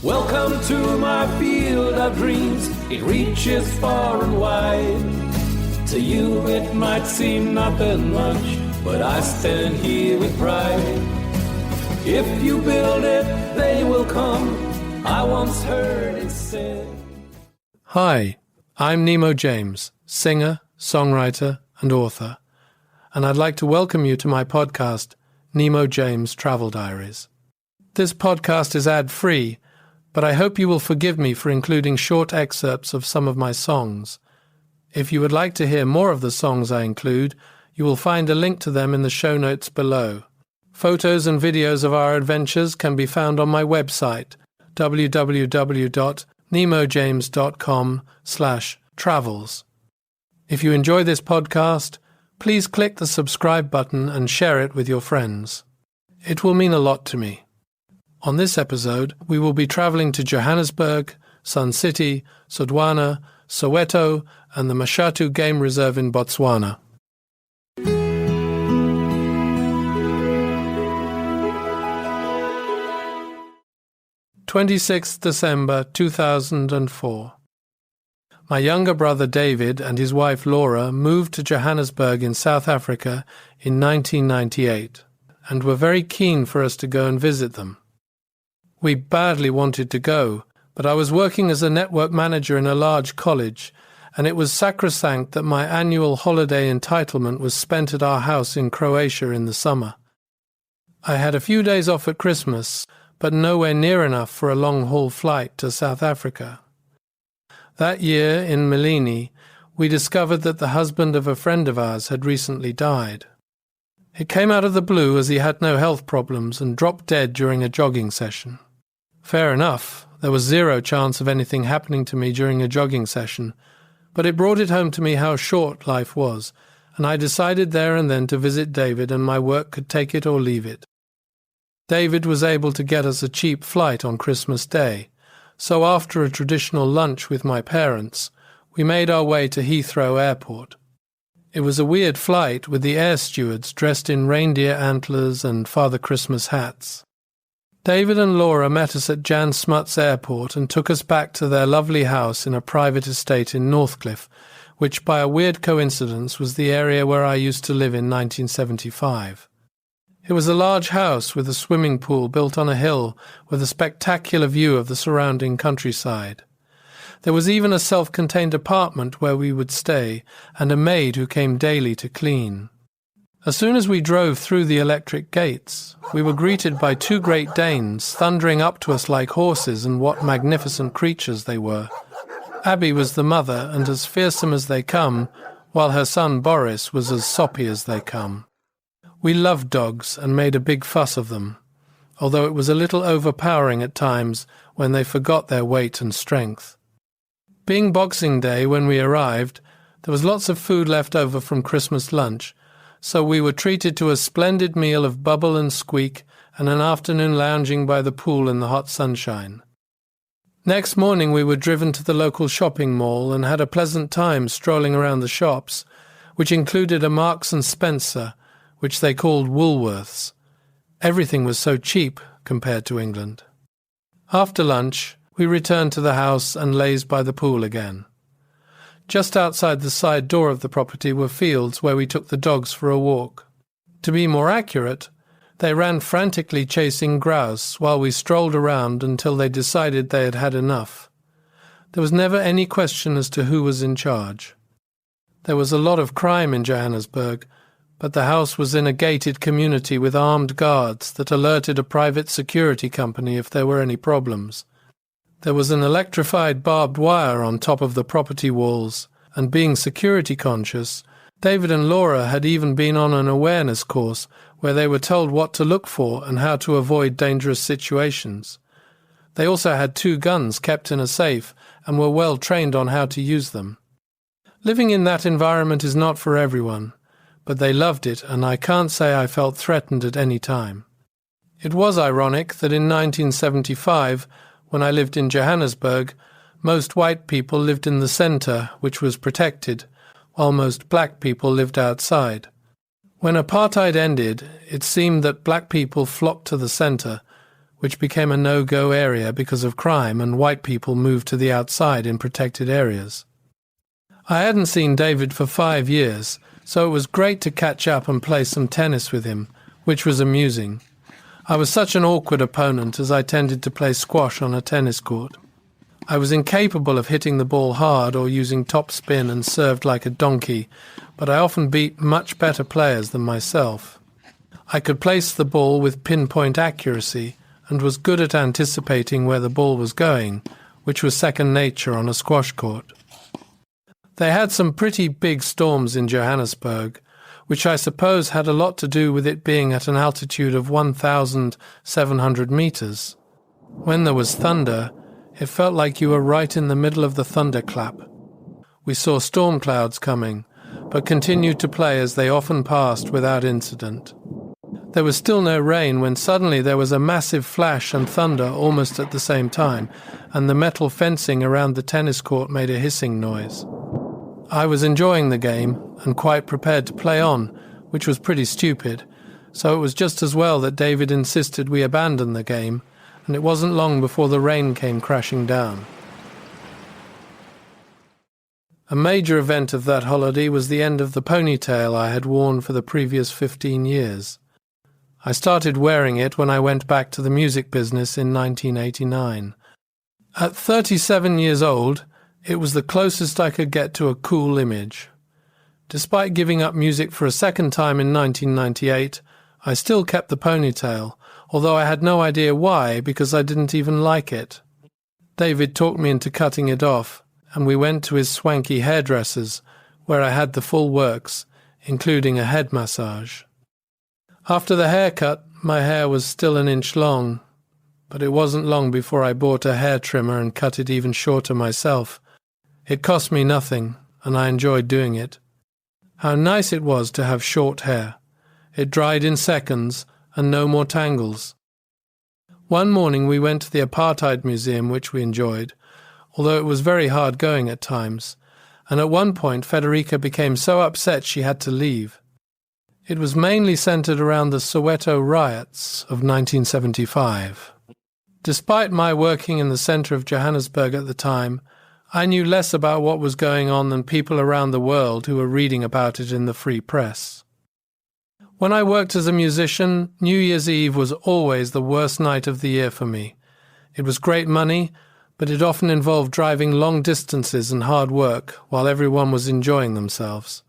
Welcome to my field of dreams. It reaches far and wide. To you it might seem nothing much, but I stand here with pride. If you build it, they will come. I once heard it said. Hi, I'm Nemo James, singer, songwriter, and author, and I'd like to welcome you to my podcast, Nemo James Travel Diaries. This podcast is ad-free, but I hope you will forgive me for including short excerpts of some of my songs. If you would like to hear more of the songs I include, you will find a link to them in the show notes below. Photos and videos of our adventures can be found on my website, www.nemojames.com/travels. If you enjoy this podcast, please click the subscribe button and share it with your friends. It will mean a lot to me. On this episode, we will be travelling to Johannesburg, Sun City, Botswana, Soweto, and the Mashatu Game Reserve in Botswana. 26th December 2004. My younger brother David and his wife Laura moved to Johannesburg in South Africa in 1998 and were very keen for us to go and visit them. We badly wanted to go, but I was working as a network manager in a large college, and it was sacrosanct that my annual holiday entitlement was spent at our house in Croatia in the summer. I had a few days off at Christmas, but nowhere near enough for a long-haul flight to South Africa. That year, in Melini, we discovered that the husband of a friend of ours had recently died. It came out of the blue as he had no health problems and dropped dead during a jogging session. Fair enough, there was zero chance of anything happening to me during a jogging session, but it brought it home to me how short life was, and I decided there and then to visit David, and my work could take it or leave it. David was able to get us a cheap flight on Christmas Day, so after a traditional lunch with my parents, we made our way to Heathrow Airport. It was a weird flight with the air stewards dressed in reindeer antlers and Father Christmas hats. David and Laura met us at Jan Smuts Airport and took us back to their lovely house in a private estate in Northcliffe, which by a weird coincidence was the area where I used to live in 1975. It was a large house with a swimming pool built on a hill with a spectacular view of the surrounding countryside. There was even a self-contained apartment where we would stay and a maid who came daily to clean. As soon as we drove through the electric gates, we were greeted by two Great Danes thundering up to us like horses, and what magnificent creatures they were. Abby was the mother and as fearsome as they come, while her son Boris was as soppy as they come. We loved dogs and made a big fuss of them, although it was a little overpowering at times when they forgot their weight and strength. Being Boxing Day when we arrived, there was lots of food left over from Christmas lunch, so we were treated to a splendid meal of bubble and squeak and an afternoon lounging by the pool in the hot sunshine. Next morning we were driven to the local shopping mall and had a pleasant time strolling around the shops, which included a Marks and Spencer, which they called Woolworths. Everything was so cheap compared to England. After lunch, we returned to the house and lazed by the pool again. Just outside the side door of the property were fields where we took the dogs for a walk. To be more accurate, they ran frantically chasing grouse while we strolled around until they decided they had had enough. There was never any question as to who was in charge. There was a lot of crime in Johannesburg, but the house was in a gated community with armed guards that alerted a private security company if there were any problems. There was an electrified barbed wire on top of the property walls, and being security conscious, David and Laura had even been on an awareness course where they were told what to look for and how to avoid dangerous situations. They also had 2 guns kept in a safe and were well trained on how to use them. Living in that environment is not for everyone, but they loved it, and I can't say I felt threatened at any time. It was ironic that in 1975, when I lived in Johannesburg, most white people lived in the centre, which was protected, while most black people lived outside. When apartheid ended, it seemed that black people flocked to the centre, which became a no-go area because of crime, and white people moved to the outside in protected areas. I hadn't seen David for 5 years, so it was great to catch up and play some tennis with him, which was amusing. I was such an awkward opponent, as I tended to play squash on a tennis court. I was incapable of hitting the ball hard or using topspin and served like a donkey, but I often beat much better players than myself. I could place the ball with pinpoint accuracy and was good at anticipating where the ball was going, which was second nature on a squash court. They had some pretty big storms in Johannesburg, which I suppose had a lot to do with it being at an altitude of 1,700 meters. When there was thunder, it felt like you were right in the middle of the thunderclap. We saw storm clouds coming, but continued to play as they often passed without incident. There was still no rain when suddenly there was a massive flash and thunder almost at the same time, and the metal fencing around the tennis court made a hissing noise. I was enjoying the game and quite prepared to play on, which was pretty stupid, so it was just as well that David insisted we abandon the game, and it wasn't long before the rain came crashing down. A major event of that holiday was the end of the ponytail I had worn for the previous 15 years. I started wearing it when I went back to the music business in 1989. At 37 years old, it was the closest I could get to a cool image. Despite giving up music for a second time in 1998, I still kept the ponytail, although I had no idea why, because I didn't even like it. David talked me into cutting it off, and we went to his swanky hairdresser's, where I had the full works, including a head massage. After the haircut, my hair was still an inch long, but it wasn't long before I bought a hair trimmer and cut it even shorter myself. It cost me nothing, and I enjoyed doing it. How nice it was to have short hair. It dried in seconds, and no more tangles. One morning we went to the Apartheid Museum, which we enjoyed, although it was very hard going at times, and at one point Federika became so upset she had to leave. It was mainly centered around the Soweto riots of 1975. Despite my working in the center of Johannesburg at the time, I knew less about what was going on than people around the world who were reading about it in the free press. When I worked as a musician, New Year's Eve was always the worst night of the year for me. It was great money, but it often involved driving long distances and hard work while everyone was enjoying themselves.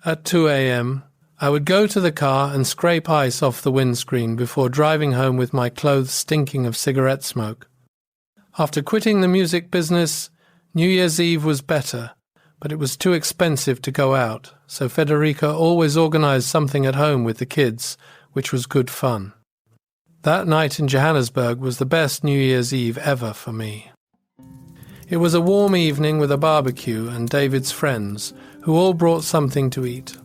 At 2 a.m., I would go to the car and scrape ice off the windscreen before driving home with my clothes stinking of cigarette smoke. After quitting the music business, New Year's Eve was better, but it was too expensive to go out, so Federica always organized something at home with the kids, which was good fun. That night in Johannesburg was the best New Year's Eve ever for me. It was a warm evening with a barbecue and David's friends, who all brought something to eat.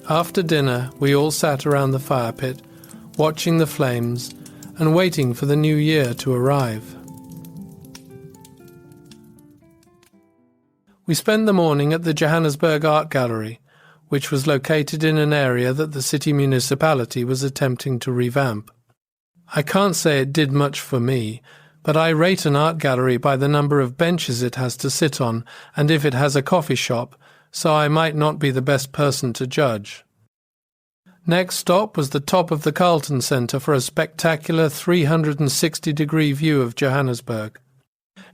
After dinner, we all sat around the fire pit, watching the flames and waiting for the new year to arrive. We spent the morning at the Johannesburg Art Gallery, which was located in an area that the city municipality was attempting to revamp. I can't say it did much for me, but I rate an art gallery by the number of benches it has to sit on and if it has a coffee shop, so I might not be the best person to judge. Next stop was the top of the Carlton Centre for a spectacular 360-degree view of Johannesburg.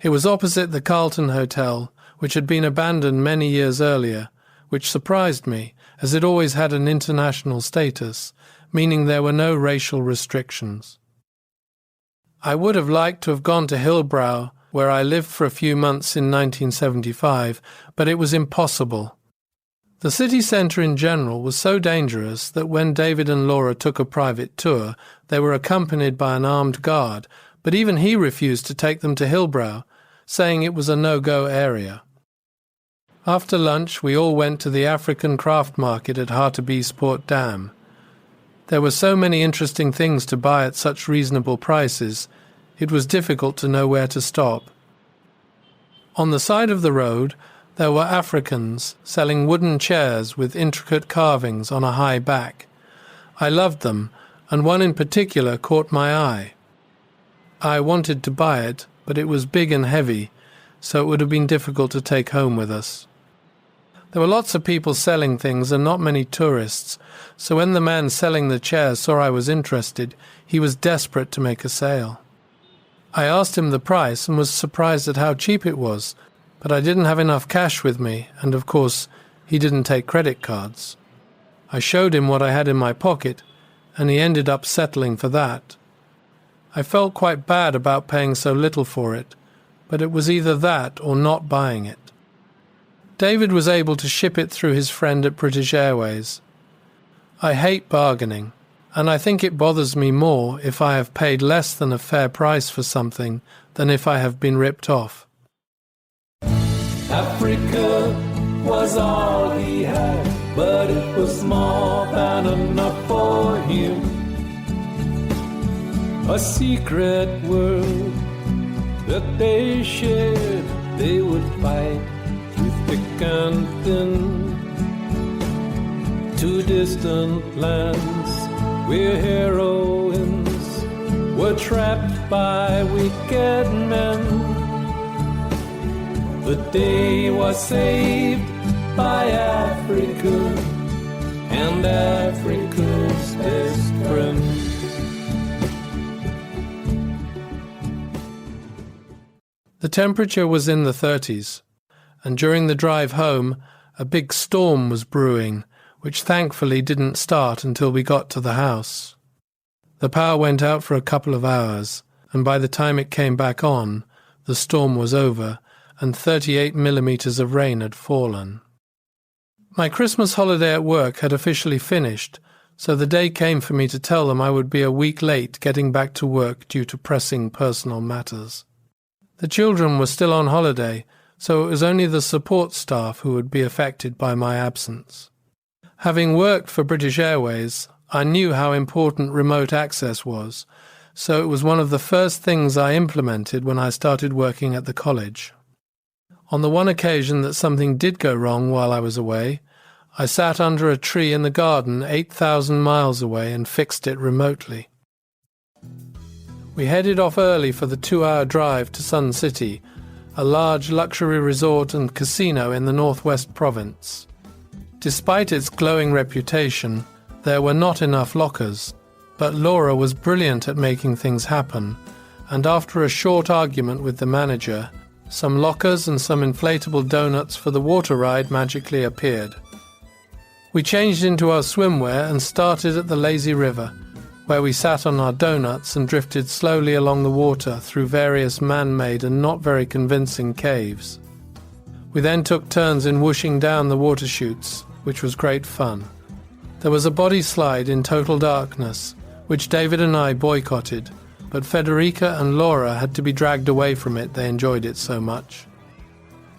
It was opposite the Carlton Hotel, which had been abandoned many years earlier, which surprised me, as it always had an international status, meaning there were no racial restrictions. I would have liked to have gone to Hillbrow, where I lived for a few months in 1975, but it was impossible. The city centre in general was so dangerous that when David and Laura took a private tour, they were accompanied by an armed guard, but even he refused to take them to Hillbrow, saying it was a no-go area. After lunch, we all went to the African craft market at Hartbeespoort Dam. There were so many interesting things to buy at such reasonable prices, it was difficult to know where to stop. On the side of the road, there were Africans selling wooden chairs with intricate carvings on a high back. I loved them, and one in particular caught my eye. I wanted to buy it, but it was big and heavy, so it would have been difficult to take home with us. There were lots of people selling things and not many tourists, so when the man selling the chair saw I was interested, he was desperate to make a sale. I asked him the price and was surprised at how cheap it was, but I didn't have enough cash with me, and of course, he didn't take credit cards. I showed him what I had in my pocket, and he ended up settling for that. I felt quite bad about paying so little for it, but it was either that or not buying it. David was able to ship it through his friend at British Airways. I hate bargaining, and I think it bothers me more if I have paid less than a fair price for something than if I have been ripped off. Africa was all he had, but it was more than enough for him. A secret world that they shared, they would fight through thick and thin. To distant lands where heroines were trapped by wicked men. The day was saved by Africa and Africa's best friend. The temperature was in the 30s, and during the drive home, a big storm was brewing, which thankfully didn't start until we got to the house. The power went out for a couple of hours, and by the time it came back on, the storm was over, and 38 millimeters of rain had fallen. My Christmas holiday at work had officially finished, so the day came for me to tell them I would be a week late getting back to work due to pressing personal matters. The children were still on holiday, so it was only the support staff who would be affected by my absence. Having worked for British Airways, I knew how important remote access was, so it was one of the first things I implemented when I started working at the college. On the one occasion that something did go wrong while I was away, I sat under a tree in the garden 8,000 miles away and fixed it remotely. We headed off early for the 2-hour drive to Sun City, a large luxury resort and casino in the northwest province. Despite its glowing reputation, there were not enough lockers, but Laura was brilliant at making things happen, and after a short argument with the manager, some lockers and some inflatable donuts for the water ride magically appeared. We changed into our swimwear and started at the lazy river, where we sat on our donuts and drifted slowly along the water through various man-made and not very convincing caves. We then took turns in whooshing down the water chutes, which was great fun. There was a body slide in total darkness, which David and I boycotted, but Federika and Laura had to be dragged away from it, they enjoyed it so much.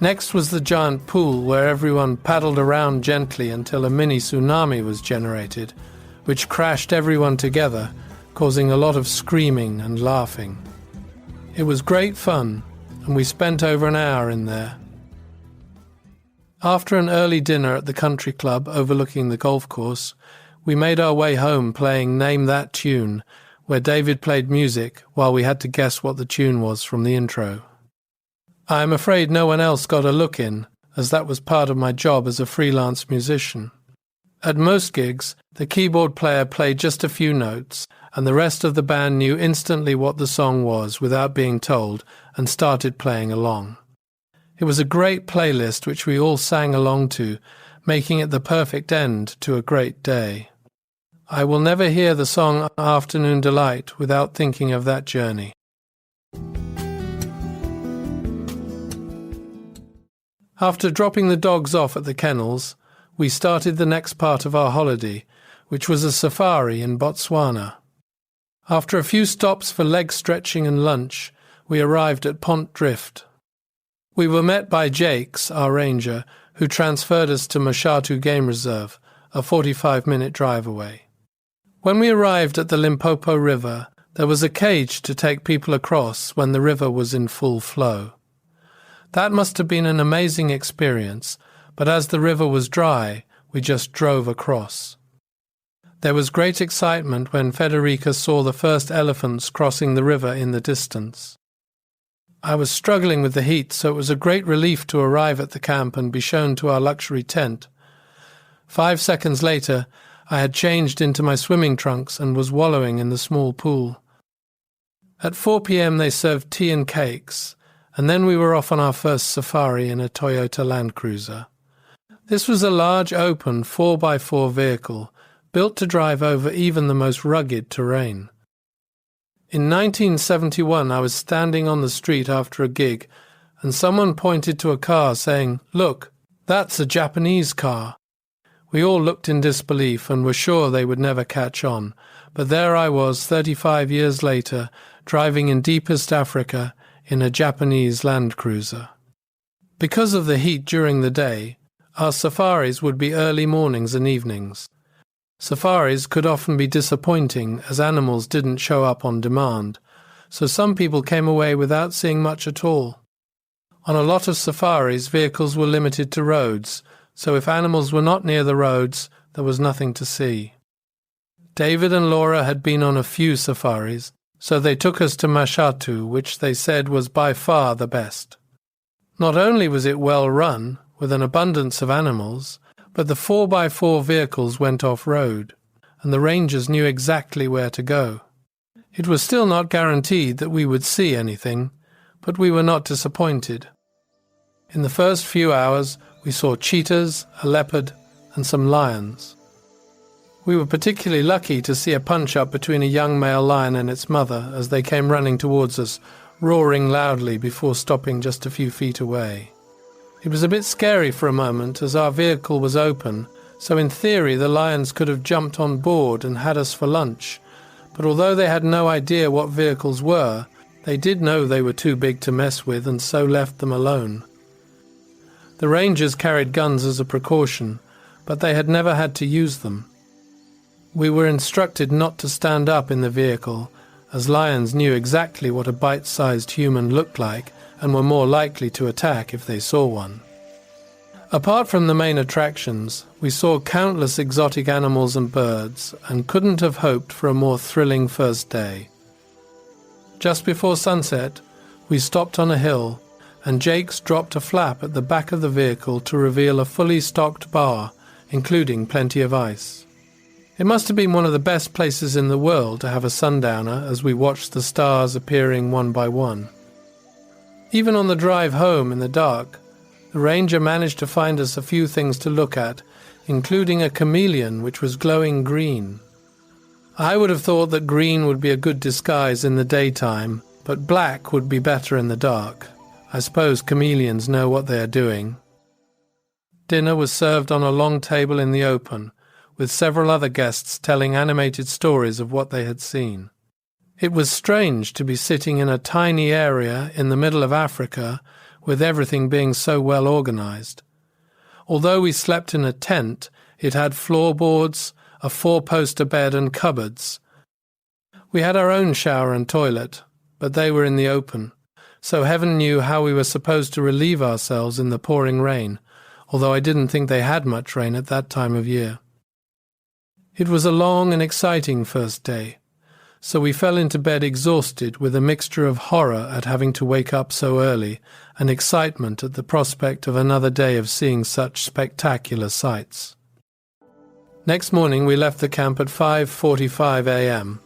Next was the giant pool where everyone paddled around gently until a mini tsunami was generated, which crashed everyone together, causing a lot of screaming and laughing. It was great fun, and we spent over an hour in there. After an early dinner at the country club overlooking the golf course, we made our way home playing Name That Tune, where David played music while we had to guess what the tune was from the intro. I am afraid no one else got a look in, as that was part of my job as a freelance musician. At most gigs, the keyboard player played just a few notes, and the rest of the band knew instantly what the song was without being told and started playing along. It was a great playlist which we all sang along to, making it the perfect end to a great day. I will never hear the song Afternoon Delight without thinking of that journey. After dropping the dogs off at the kennels, we started the next part of our holiday, which was a safari in Botswana. After a few stops for leg stretching and lunch, we arrived at Pont Drift. We were met by Jakes, our ranger, who transferred us to Mashatu Game Reserve, a 45-minute drive away. When we arrived at the Limpopo River, there was a cage to take people across when the river was in full flow. That must have been an amazing experience, but as the river was dry, we just drove across. There was great excitement when Federika saw the first elephants crossing the river in the distance. I was struggling with the heat, so it was a great relief to arrive at the camp and be shown to our luxury tent. 5 seconds later, I had changed into my swimming trunks and was wallowing in the small pool. At 4 p.m. they served tea and cakes, and then we were off on our first safari in a Toyota Land Cruiser. This was a large open 4x4 vehicle, built to drive over even the most rugged terrain. In 1971 I was standing on the street after a gig, and someone pointed to a car saying, "Look, that's a Japanese car." We all looked in disbelief and were sure they would never catch on, but there I was 35 years later, driving in deepest Africa in a Japanese Land Cruiser. Because of the heat during the day, our safaris would be early mornings and evenings. Safaris could often be disappointing as animals didn't show up on demand, so some people came away without seeing much at all. On a lot of safaris, vehicles were limited to roads, so if animals were not near the roads, there was nothing to see. David and Laura had been on a few safaris, so they took us to Mashatu, which they said was by far the best. Not only was it well run, with an abundance of animals, but the 4x4 vehicles went off-road, and the rangers knew exactly where to go. It was still not guaranteed that we would see anything, but we were not disappointed. In the first few hours, we saw cheetahs, a leopard, and some lions. We were particularly lucky to see a punch-up between a young male lion and its mother as they came running towards us, roaring loudly before stopping just a few feet away. It was a bit scary for a moment as our vehicle was open, so in theory the lions could have jumped on board and had us for lunch, but although they had no idea what vehicles were, they did know they were too big to mess with and so left them alone. The rangers carried guns as a precaution, but they had never had to use them. We were instructed not to stand up in the vehicle, as lions knew exactly what a bite-sized human looked like and were more likely to attack if they saw one. Apart from the main attractions, we saw countless exotic animals and birds and couldn't have hoped for a more thrilling first day. Just before sunset, we stopped on a hill and Jakes dropped a flap at the back of the vehicle to reveal a fully stocked bar, including plenty of ice. It must have been one of the best places in the world to have a sundowner as we watched the stars appearing one by one. Even on the drive home in the dark, the ranger managed to find us a few things to look at, including a chameleon which was glowing green. I would have thought that green would be a good disguise in the daytime, but black would be better in the dark. I suppose chameleons know what they are doing. Dinner was served on a long table in the open, with several other guests telling animated stories of what they had seen. It was strange to be sitting in a tiny area in the middle of Africa with everything being so well organized. Although we slept in a tent, it had floorboards, a 4-poster bed and cupboards. We had our own shower and toilet, but they were in the open, so heaven knew how we were supposed to relieve ourselves in the pouring rain, although I didn't think they had much rain at that time of year. It was a long and exciting first day, so we fell into bed exhausted with a mixture of horror at having to wake up so early and excitement at the prospect of another day of seeing such spectacular sights. Next morning we left the camp at 5:45 a.m.,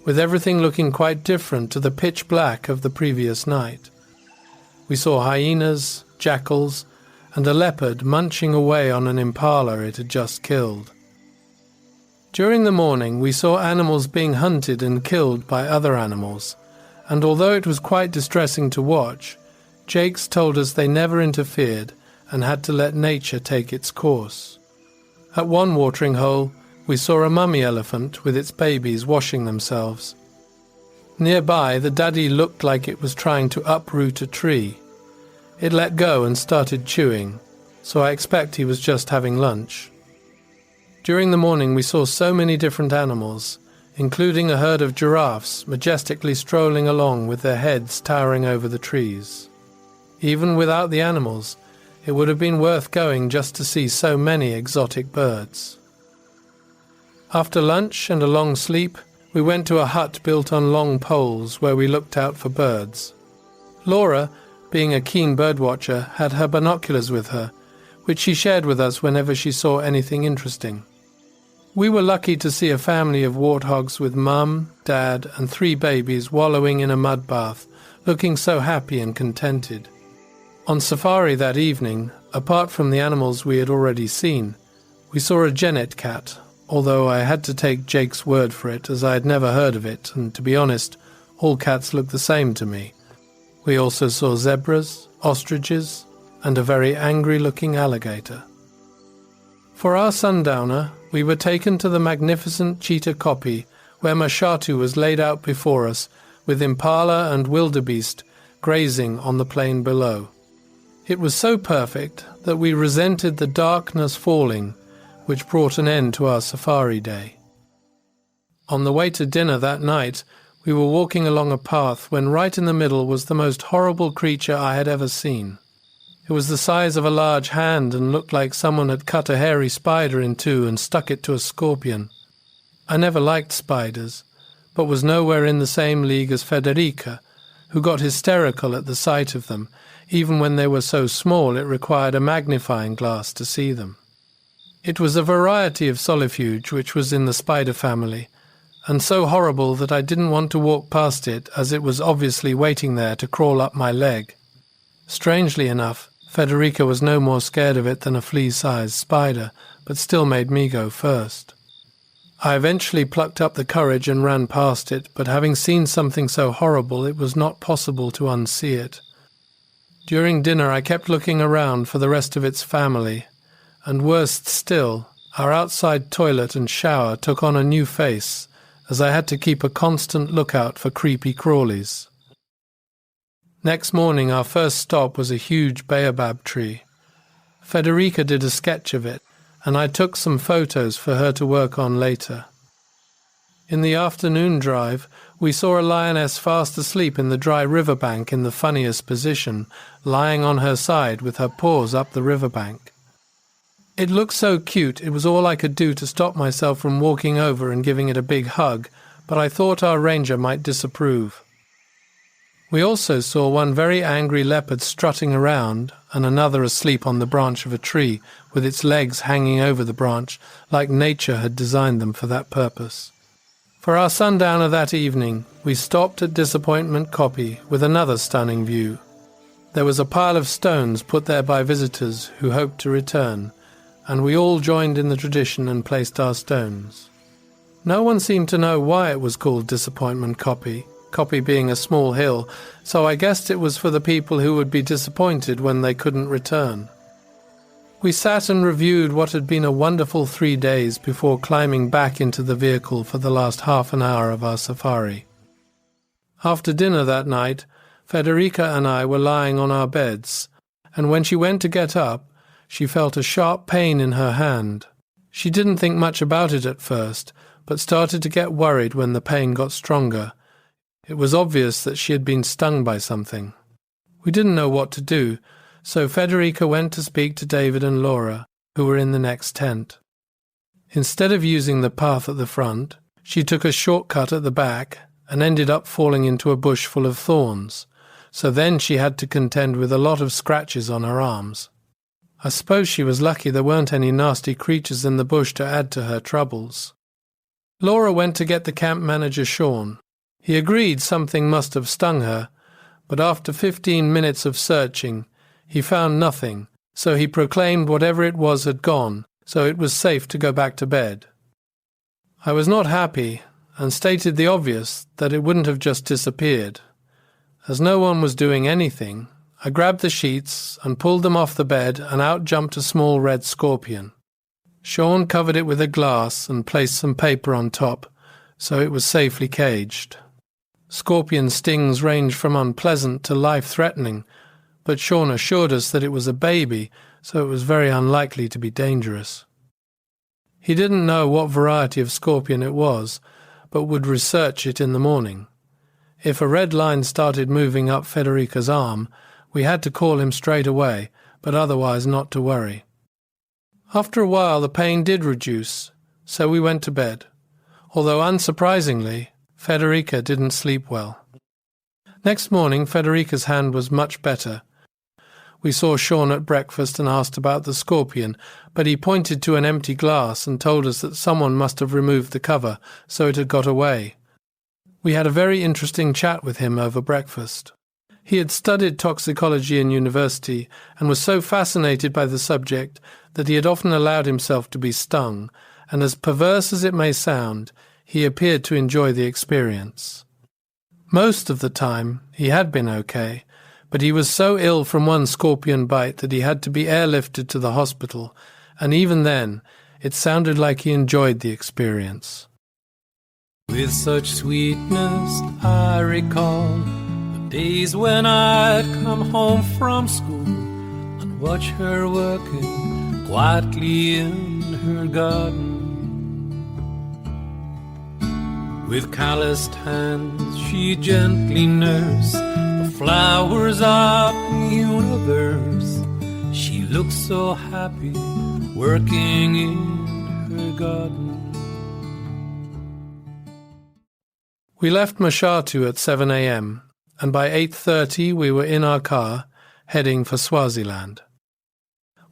with everything looking quite different to the pitch black of the previous night. We saw hyenas, jackals, and a leopard munching away on an impala it had just killed. During the morning we saw animals being hunted and killed by other animals, and although it was quite distressing to watch, Jakes told us they never interfered and had to let nature take its course. At one watering hole, we saw a mummy elephant with its babies washing themselves. Nearby, the daddy looked like it was trying to uproot a tree. It let go and started chewing, so I expect he was just having lunch. During the morning we saw so many different animals, including a herd of giraffes majestically strolling along with their heads towering over the trees. Even without the animals, it would have been worth going just to see so many exotic birds. After lunch and a long sleep, we went to a hut built on long poles where we looked out for birds. Laura, being a keen birdwatcher, had her binoculars with her, which she shared with us whenever she saw anything interesting. We were lucky to see a family of warthogs with Mum, Dad, and 3 babies wallowing in a mud bath, looking so happy and contented. On safari that evening, apart from the animals we had already seen, we saw a genet cat, although I had to take Jake's word for it, as I had never heard of it, and to be honest, all cats looked the same to me. We also saw zebras, ostriches, and a very angry-looking alligator. For our sundowner, we were taken to the magnificent cheetah kopje, where Mashatu was laid out before us, with impala and wildebeest grazing on the plain below. It was so perfect that we resented the darkness falling, which brought an end to our safari day. On the way to dinner that night, we were walking along a path when right in the middle was the most horrible creature I had ever seen. It was the size of a large hand and looked like someone had cut a hairy spider in two and stuck it to a scorpion. I never liked spiders, but was nowhere in the same league as Federika, who got hysterical at the sight of them. Even when they were so small it required a magnifying glass to see them. It was a variety of solifuge which was in the spider family, and so horrible that I didn't want to walk past it, as it was obviously waiting there to crawl up my leg. Strangely enough, Federika was no more scared of it than a flea-sized spider, but still made me go first. I eventually plucked up the courage and ran past it, but having seen something so horrible, it was not possible to unsee it. During dinner I kept looking around for the rest of its family, and worst still, our outside toilet and shower took on a new face, as I had to keep a constant lookout for creepy crawlies. Next morning our first stop was a huge baobab tree. Federika did a sketch of it, and I took some photos for her to work on later. In the afternoon drive, we saw a lioness fast asleep in the dry riverbank in the funniest position, lying on her side with her paws up the riverbank. It looked so cute it was all I could do to stop myself from walking over and giving it a big hug, but I thought our ranger might disapprove. We also saw one very angry leopard strutting around and another asleep on the branch of a tree with its legs hanging over the branch like nature had designed them for that purpose. For our sundowner that evening, we stopped at Disappointment Kopje with another stunning view. There was a pile of stones put there by visitors who hoped to return, and we all joined in the tradition and placed our stones. No one seemed to know why it was called Disappointment Kopje, Kopje being a small hill, so I guessed it was for the people who would be disappointed when they couldn't return. We sat and reviewed what had been a wonderful 3 days before climbing back into the vehicle for the last half an hour of our safari. After dinner that night, Federika and I were lying on our beds, and when she went to get up, she felt a sharp pain in her hand. She didn't think much about it at first, but started to get worried when the pain got stronger. It was obvious that she had been stung by something. We didn't know what to do, so Federika went to speak to David and Laura, who were in the next tent. Instead of using the path at the front, she took a shortcut at the back and ended up falling into a bush full of thorns, so then she had to contend with a lot of scratches on her arms. I suppose she was lucky there weren't any nasty creatures in the bush to add to her troubles. Laura went to get the camp manager Sean. He agreed something must have stung her, but after 15 minutes of searching, he found nothing, so he proclaimed whatever it was had gone, so it was safe to go back to bed. I was not happy, and stated the obvious, that it wouldn't have just disappeared. As no one was doing anything, I grabbed the sheets and pulled them off the bed, and out jumped a small red scorpion. Sean covered it with a glass and placed some paper on top, so it was safely caged. Scorpion stings range from unpleasant to life-threatening, but Sean assured us that it was a baby, so it was very unlikely to be dangerous. He didn't know what variety of scorpion it was, but would research it in the morning. If a red line started moving up Federika's arm, we had to call him straight away, but otherwise not to worry. After a while the pain did reduce, so we went to bed, although unsurprisingly, Federica didn't sleep well. Next morning, Federica's hand was much better. We saw Sean at breakfast and asked about the scorpion, but he pointed to an empty glass and told us that someone must have removed the cover, so it had got away. We had a very interesting chat with him over breakfast. He had studied toxicology in university and was so fascinated by the subject that he had often allowed himself to be stung, and as perverse as it may sound, he appeared to enjoy the experience. Most of the time, he had been okay, but he was so ill from one scorpion bite that he had to be airlifted to the hospital, and even then, it sounded like he enjoyed the experience. With such sweetness I recall the days when I'd come home from school and watch her working quietly in her garden. With calloused hands she gently nursed the flowers of the universe. She looked so happy working in her garden. We left Mashatu at 7 a.m, and by 8:30 we were in our car, heading for Swaziland.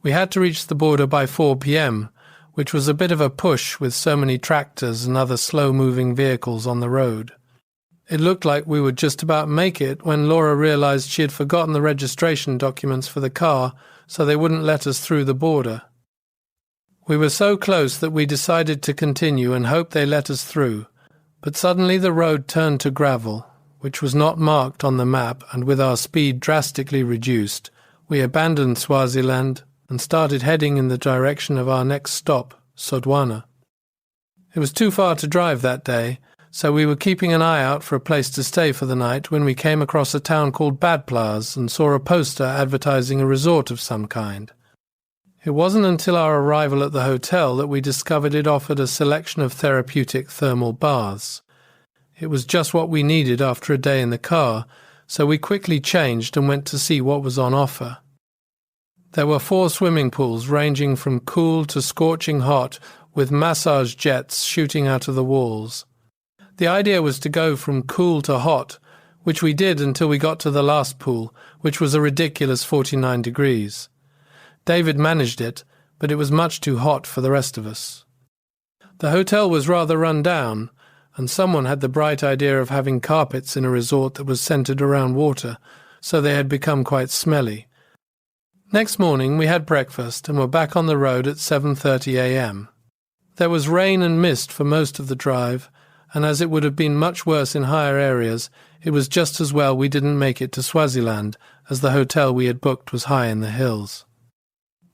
We had to reach the border by 4 p.m, which was a bit of a push with so many tractors and other slow-moving vehicles on the road. It looked like we would just about make it when Laura realized she had forgotten the registration documents for the car, so they wouldn't let us through the border. We were so close that we decided to continue and hope they let us through, but suddenly the road turned to gravel, which was not marked on the map, and with our speed drastically reduced, we abandoned Swaziland and started heading in the direction of our next stop, Botswana. It was too far to drive that day, so we were keeping an eye out for a place to stay for the night when we came across a town called Badplaas and saw a poster advertising a resort of some kind. It wasn't until our arrival at the hotel that we discovered it offered a selection of therapeutic thermal baths. It was just what we needed after a day in the car, so we quickly changed and went to see what was on offer. There were 4 swimming pools ranging from cool to scorching hot, with massage jets shooting out of the walls. The idea was to go from cool to hot, which we did until we got to the last pool, which was a ridiculous 49 degrees. David managed it, but it was much too hot for the rest of us. The hotel was rather run down, and someone had the bright idea of having carpets in a resort that was centered around water, so they had become quite smelly. Next morning we had breakfast and were back on the road at 7:30 a.m. There was rain and mist for most of the drive, and as it would have been much worse in higher areas, it was just as well we didn't make it to Swaziland, as the hotel we had booked was high in the hills.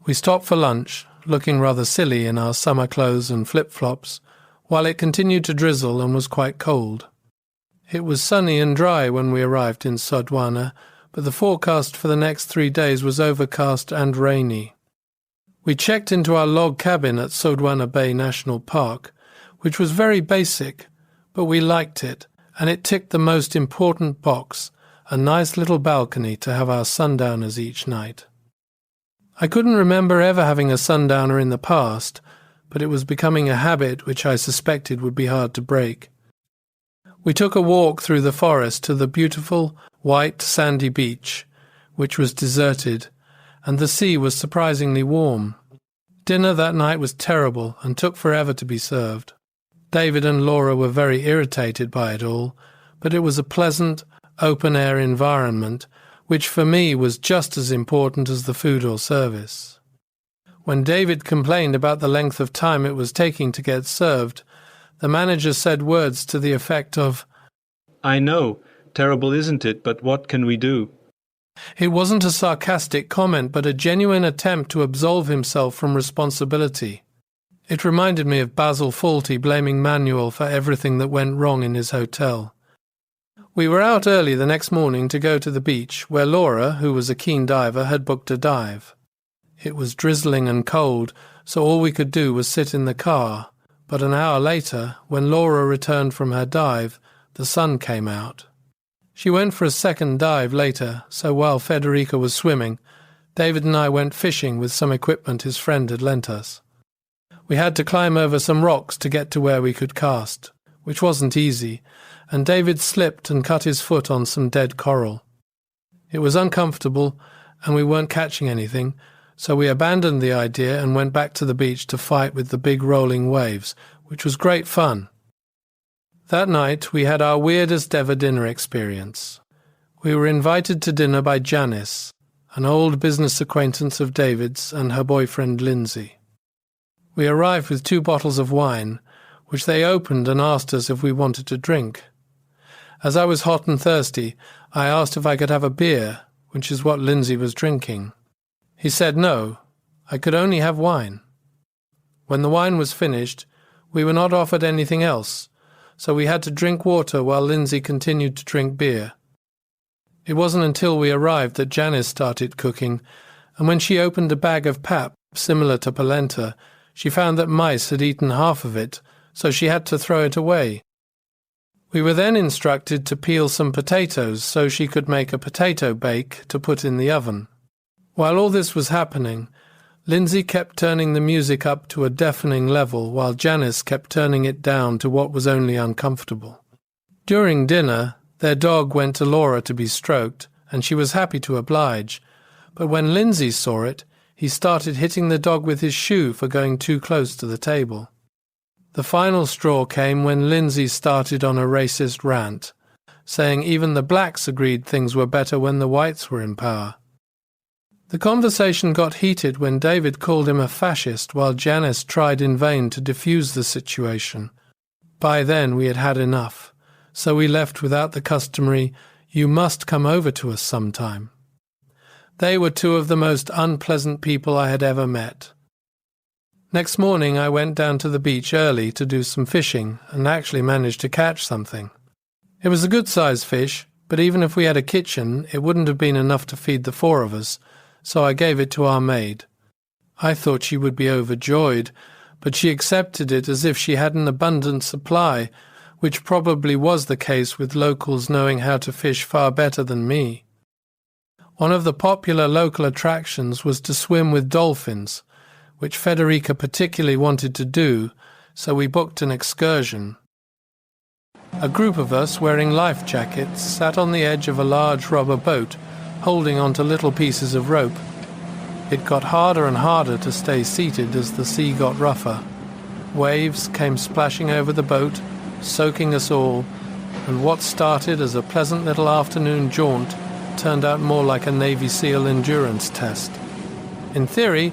We stopped for lunch, looking rather silly in our summer clothes and flip-flops, while it continued to drizzle and was quite cold. It was sunny and dry when we arrived in Botswana, but the forecast for the next 3 days was overcast and rainy. We checked into our log cabin at Botswana Bay National Park, which was very basic, but we liked it, and it ticked the most important box, a nice little balcony to have our sundowners each night. I couldn't remember ever having a sundowner in the past, but it was becoming a habit which I suspected would be hard to break. We took a walk through the forest to the beautiful, white, sandy beach, which was deserted, and the sea was surprisingly warm. Dinner that night was terrible and took forever to be served. David and Laura were very irritated by it all, but it was a pleasant, open-air environment, which for me was just as important as the food or service. When David complained about the length of time it was taking to get served, the manager said words to the effect of, "I know, terrible isn't it, but what can we do?" It wasn't a sarcastic comment, but a genuine attempt to absolve himself from responsibility. It reminded me of Basil Fawlty blaming Manuel for everything that went wrong in his hotel. We were out early the next morning to go to the beach, where Laura, who was a keen diver, had booked a dive. It was drizzling and cold, so all we could do was sit in the car, but an hour later, when Laura returned from her dive, the sun came out. She went for a second dive later, so while Federica was swimming, David and I went fishing with some equipment his friend had lent us. We had to climb over some rocks to get to where we could cast, which wasn't easy, and David slipped and cut his foot on some dead coral. It was uncomfortable, and we weren't catching anything, so we abandoned the idea and went back to the beach to fight with the big rolling waves, which was great fun. That night we had our weirdest ever dinner experience. We were invited to dinner by Janice, an old business acquaintance of David's and her boyfriend Lindsay. We arrived with 2 bottles of wine, which they opened and asked us if we wanted to drink. As I was hot and thirsty, I asked if I could have a beer, which is what Lindsay was drinking. He said no, I could only have wine. When the wine was finished, we were not offered anything else, so we had to drink water while Lindsay continued to drink beer. It wasn't until we arrived that Janice started cooking, and when she opened a bag of pap, similar to polenta, she found that mice had eaten half of it, so she had to throw it away. We were then instructed to peel some potatoes so she could make a potato bake to put in the oven. While all this was happening, Lindsay kept turning the music up to a deafening level while Janice kept turning it down to what was only uncomfortable. During dinner, their dog went to Laura to be stroked, and she was happy to oblige, but when Lindsay saw it, he started hitting the dog with his shoe for going too close to the table. The final straw came when Lindsay started on a racist rant, saying even the blacks agreed things were better when the whites were in power. The conversation got heated when David called him a fascist while Janice tried in vain to defuse the situation. By then we had had enough, so we left without the customary, "You must come over to us sometime." They were 2 of the most unpleasant people I had ever met. Next morning I went down to the beach early to do some fishing and actually managed to catch something. It was a good-sized fish, but even if we had a kitchen, it wouldn't have been enough to feed the 4 of us, so I gave it to our maid. I thought she would be overjoyed, but she accepted it as if she had an abundant supply, which probably was the case with locals knowing how to fish far better than me. One of the popular local attractions was to swim with dolphins, which Federika particularly wanted to do, so we booked an excursion. A group of us wearing life jackets sat on the edge of a large rubber boat, holding onto little pieces of rope. It got harder and harder to stay seated as the sea got rougher. Waves came splashing over the boat, soaking us all, and what started as a pleasant little afternoon jaunt turned out more like a Navy SEAL endurance test. In theory,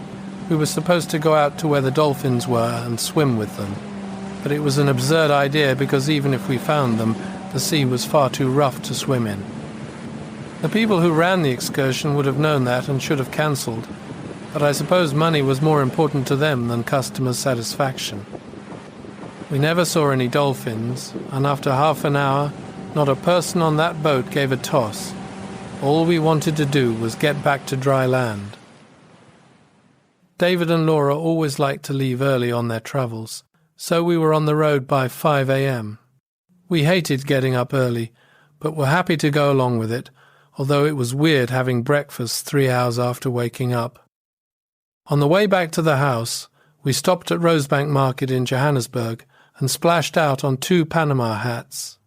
we were supposed to go out to where the dolphins were and swim with them, but it was an absurd idea because even if we found them, the sea was far too rough to swim in. The people who ran the excursion would have known that and should have cancelled, but I suppose money was more important to them than customer satisfaction. We never saw any dolphins, and after half an hour, not a person on that boat gave a toss. All we wanted to do was get back to dry land. David and Laura always liked to leave early on their travels, so we were on the road by 5 a.m. We hated getting up early, but were happy to go along with it, although it was weird having breakfast 3 hours after waking up. On the way back to the house, we stopped at Rosebank Market in Johannesburg and splashed out on 2 Panama hats.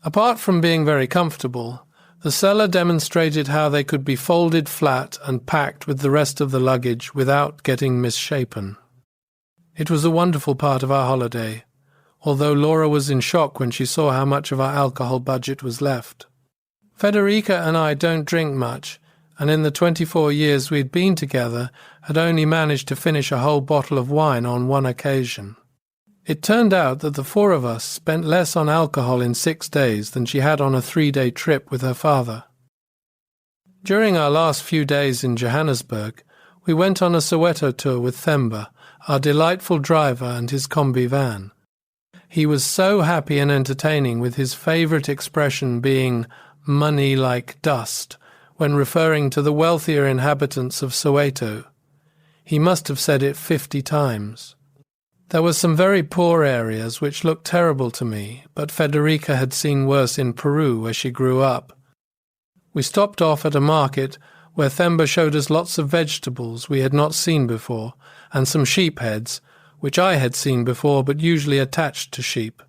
Apart from being very comfortable, the seller demonstrated how they could be folded flat and packed with the rest of the luggage without getting misshapen. It was a wonderful part of our holiday, although Laura was in shock when she saw how much of our alcohol budget was left. Federika and I don't drink much, and in the 24 years we'd been together had only managed to finish a whole bottle of wine on one occasion. It turned out that the 4 of us spent less on alcohol in 6 days than she had on a 3-day trip with her father. During our last few days in Johannesburg, we went on a Soweto tour with Themba, our delightful driver, and his combi van. He was so happy and entertaining, with his favourite expression being "money like dust" when referring to the wealthier inhabitants of Soweto. He must have said it 50 times. There were some very poor areas which looked terrible to me, but Federika had seen worse in Peru, where she grew up. We stopped off at a market where Themba showed us lots of vegetables we had not seen before, and some sheep heads, which I had seen before but usually attached to sheep.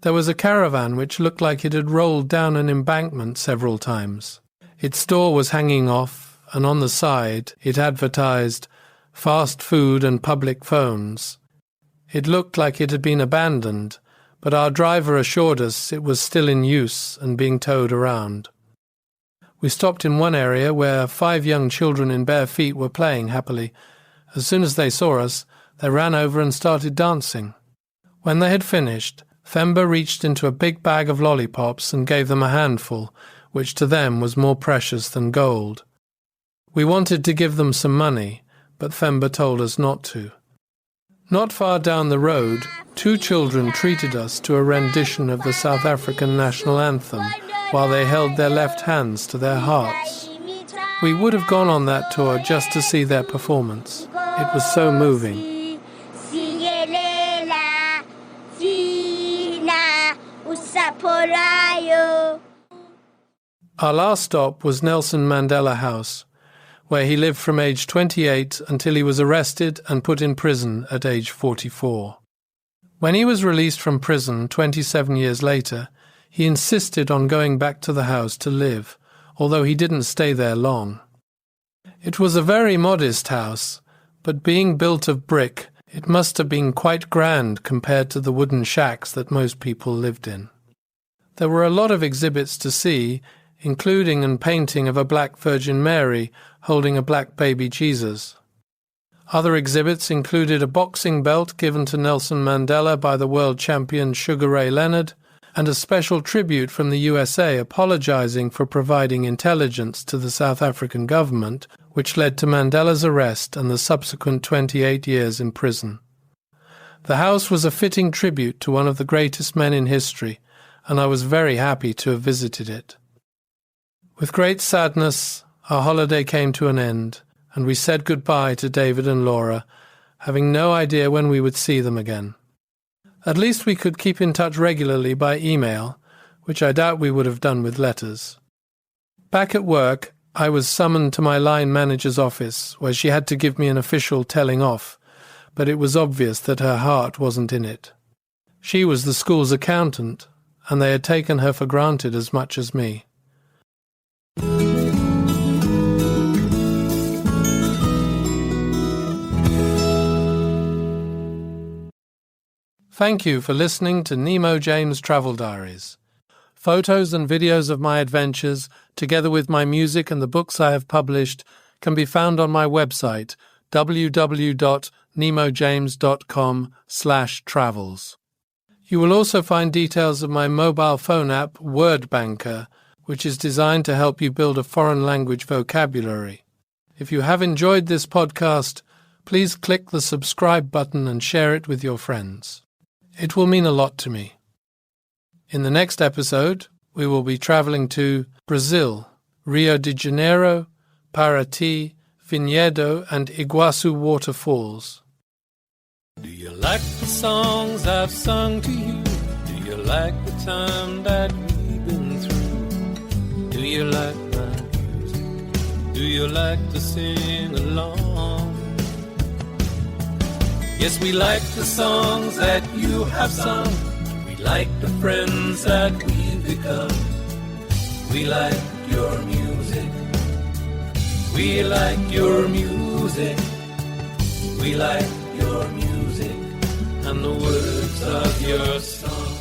There was a caravan which looked like it had rolled down an embankment several times. Its door was hanging off, and on the side it advertised fast food and public phones. It looked like it had been abandoned, but our driver assured us it was still in use and being towed around. We stopped in one area where 5 young children in bare feet were playing happily. As soon as they saw us, they ran over and started dancing. When they had finished, Themba reached into a big bag of lollipops and gave them a handful, which to them was more precious than gold. We wanted to give them some money, but Themba told us not to. Not far down the road, 2 children treated us to a rendition of the South African national anthem while they held their left hands to their hearts. We would have gone on that tour just to see their performance. It was so moving. Our last stop was Nelson Mandela House, where he lived from age 28 until he was arrested and put in prison at age 44. When he was released from prison 27 years later, he insisted on going back to the house to live, although he didn't stay there long. It was a very modest house, but being built of brick, it must have been quite grand compared to the wooden shacks that most people lived in. There were a lot of exhibits to see, including a painting of a black Virgin Mary holding a black baby Jesus. Other exhibits included a boxing belt given to Nelson Mandela by the world champion Sugar Ray Leonard, and a special tribute from the USA apologizing for providing intelligence to the South African government, which led to Mandela's arrest and the subsequent 28 years in prison. The house was a fitting tribute to one of the greatest men in history, and I was very happy to have visited it. With great sadness, our holiday came to an end, and we said goodbye to David and Laura, having no idea when we would see them again. At least we could keep in touch regularly by email, which I doubt we would have done with letters. Back at work, I was summoned to my line manager's office, where she had to give me an official telling off, but it was obvious that her heart wasn't in it. She was the school's accountant, and they had taken her for granted as much as me. Thank you for listening to Nemo James Travel Diaries. Photos and videos of my adventures, together with my music and the books I have published, can be found on my website, www.nemojames.com/travels. You will also find details of my mobile phone app, Word Banker, which is designed to help you build a foreign language vocabulary. If you have enjoyed this podcast, please click the subscribe button and share it with your friends. It will mean a lot to me. In the next episode, we will be traveling to Brazil, Rio de Janeiro, Paraty, Vinhedo, and Iguaçu waterfalls. Do you like the songs I've sung to you? Do you like the time that we've been through? Do you like my music? Do you like to sing along? Yes, we like the songs that you have sung. We like the friends that we've become. We like your music. We like your music. We like your music and the words of your song.